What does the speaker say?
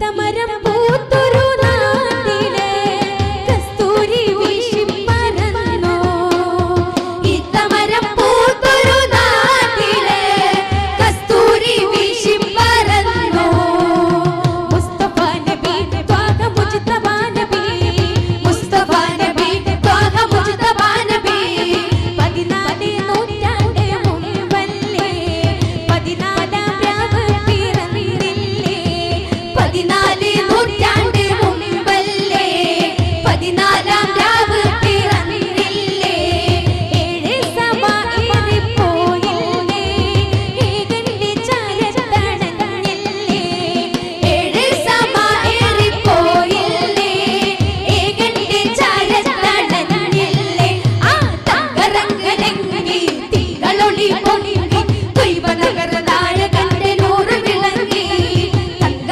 ഇത്തമരം പൂത്തൊരു നാട്ടിലെ കസ്തൂരി വീശി പരന്നു. ഇത്തമരം പൂത്തൊരു നാട്ടിലെ കസ്തൂരി വീശി പരന്നു. മുസ്തഫ നബി ത്വാഹ മുജ്തബ നബി, മുസ്തഫ നബി ത്വാഹ മുജ്തബ നബി. 14 നൂറ്റാണ്ട് മുമ്പല്ലേ 14 രാവ് പിറന്നില്ലേ. 14 നൂറ്റാണ്ട്